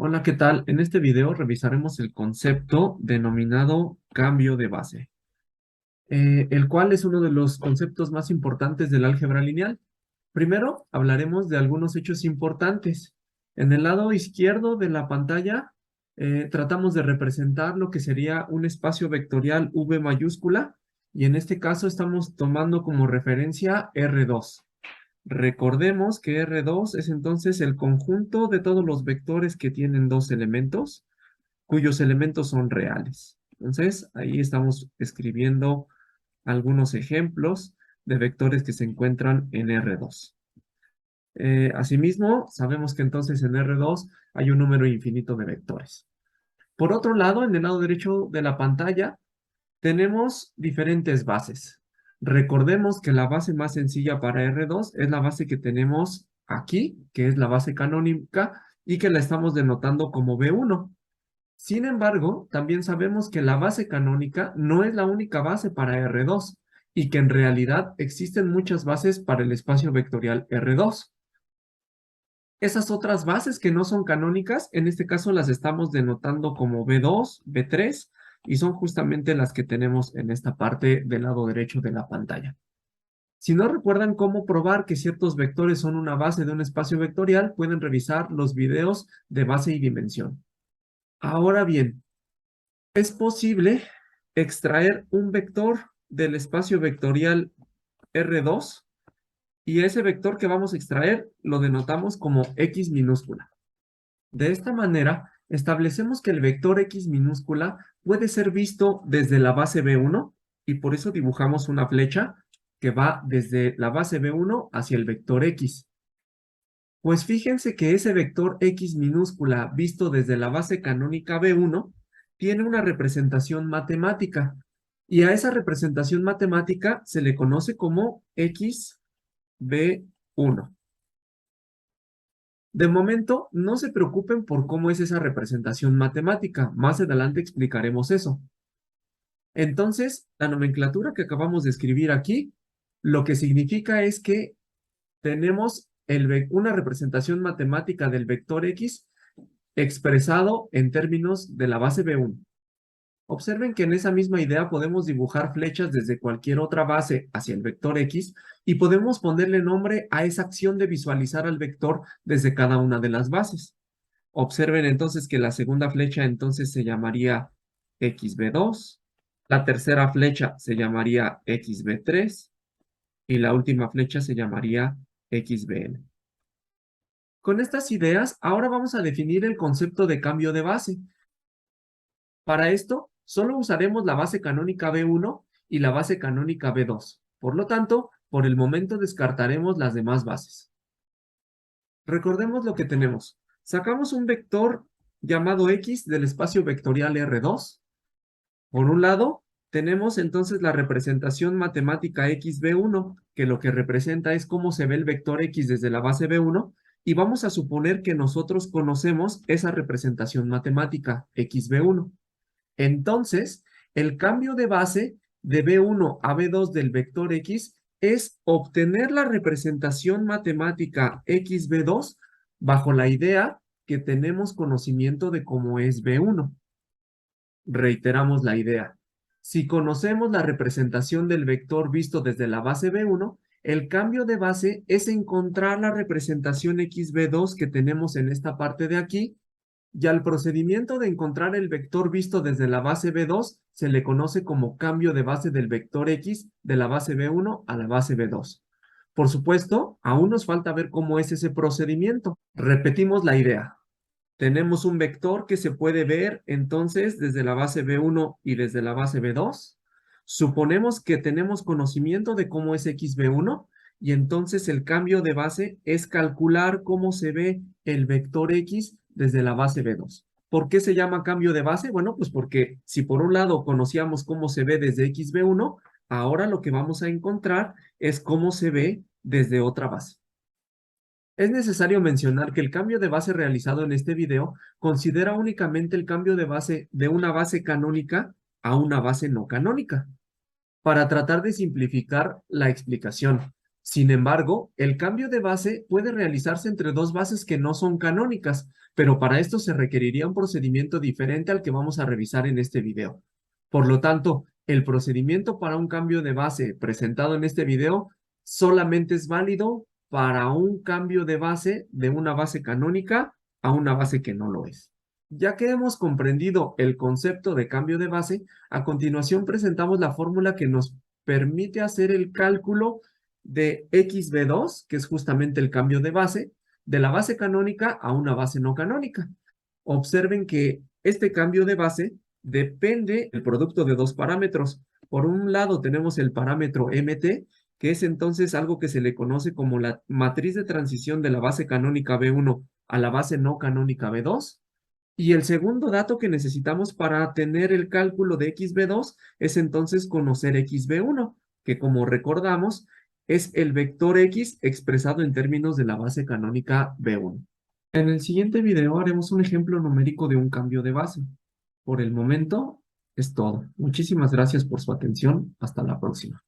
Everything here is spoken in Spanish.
Hola, ¿qué tal? En este video revisaremos el concepto denominado cambio de base, el cual es uno de los conceptos más importantes del álgebra lineal. Primero, hablaremos de algunos hechos importantes. En el lado izquierdo de la pantalla, tratamos de representar lo que sería un espacio vectorial V mayúscula, y en este caso estamos tomando como referencia R2. Recordemos que R2 es entonces el conjunto de todos los vectores que tienen dos elementos, cuyos elementos son reales. Entonces, ahí estamos escribiendo algunos ejemplos de vectores que se encuentran en R2. Asimismo, sabemos que entonces en R2 hay un número infinito de vectores. Por otro lado, en el lado derecho de la pantalla, tenemos diferentes bases. Recordemos que la base más sencilla para R2 es la base que tenemos aquí, que es la base canónica, y que la estamos denotando como B1. Sin embargo, también sabemos que la base canónica no es la única base para R2 y que en realidad existen muchas bases para el espacio vectorial R2. Esas otras bases que no son canónicas, en este caso las estamos denotando como B2, B3 y son justamente las que tenemos en esta parte del lado derecho de la pantalla. Si no recuerdan cómo probar que ciertos vectores son una base de un espacio vectorial, pueden revisar los videos de base y dimensión. Ahora bien, es posible extraer un vector del espacio vectorial R2 y ese vector que vamos a extraer lo denotamos como X minúscula. De esta manera, establecemos que el vector X minúscula puede ser visto desde la base B1 y por eso dibujamos una flecha que va desde la base B1 hacia el vector X. Pues fíjense que ese vector X minúscula visto desde la base canónica B1 tiene una representación matemática y a esa representación matemática se le conoce como XB1. De momento, no se preocupen por cómo es esa representación matemática, más adelante explicaremos eso. Entonces, la nomenclatura que acabamos de escribir aquí, lo que significa es que tenemos una representación matemática del vector X expresado en términos de la base B1. Observen que en esa misma idea podemos dibujar flechas desde cualquier otra base hacia el vector X y podemos ponerle nombre a esa acción de visualizar al vector desde cada una de las bases. Observen entonces que la segunda flecha entonces se llamaría XB2, la tercera flecha se llamaría XB3 y la última flecha se llamaría XBN. Con estas ideas, ahora vamos a definir el concepto de cambio de base. Para esto, solo usaremos la base canónica B1 y la base canónica B2. Por lo tanto, por el momento descartaremos las demás bases. Recordemos lo que tenemos. Sacamos un vector llamado X del espacio vectorial R2. Por un lado, tenemos entonces la representación matemática XB1, que lo que representa es cómo se ve el vector X desde la base B1, y vamos a suponer que nosotros conocemos esa representación matemática XB1. Entonces, el cambio de base de B1 a B2 del vector X es obtener la representación matemática XB2 bajo la idea que tenemos conocimiento de cómo es B1. Reiteramos la idea. Si conocemos la representación del vector visto desde la base B1, el cambio de base es encontrar la representación XB2 que tenemos en esta parte de aquí, y al procedimiento de encontrar el vector visto desde la base B2 se le conoce como cambio de base del vector X de la base B1 a la base B2. Por supuesto, aún nos falta ver cómo es ese procedimiento. Repetimos la idea. Tenemos un vector que se puede ver entonces desde la base B1 y desde la base B2. Suponemos que tenemos conocimiento de cómo es XB1 y entonces el cambio de base es calcular cómo se ve el vector X desde la base B2. ¿Por qué se llama cambio de base? Bueno, pues porque si por un lado conocíamos cómo se ve desde XB1, ahora lo que vamos a encontrar es cómo se ve desde otra base. Es necesario mencionar que el cambio de base realizado en este video considera únicamente el cambio de base de una base canónica a una base no canónica, para tratar de simplificar la explicación. Sin embargo, el cambio de base puede realizarse entre dos bases que no son canónicas, pero para esto se requeriría un procedimiento diferente al que vamos a revisar en este video. Por lo tanto, el procedimiento para un cambio de base presentado en este video solamente es válido para un cambio de base de una base canónica a una base que no lo es. Ya que hemos comprendido el concepto de cambio de base, a continuación presentamos la fórmula que nos permite hacer el cálculo de XB2, que es justamente el cambio de base, de la base canónica a una base no canónica. Observen que este cambio de base depende del producto de dos parámetros. Por un lado tenemos el parámetro MT, que es entonces algo que se le conoce como la matriz de transición de la base canónica B1 a la base no canónica B2. Y el segundo dato que necesitamos para tener el cálculo de XB2 es entonces conocer XB1, que como recordamos es el vector X expresado en términos de la base canónica B1. En el siguiente video haremos un ejemplo numérico de un cambio de base. Por el momento es todo. Muchísimas gracias por su atención. Hasta la próxima.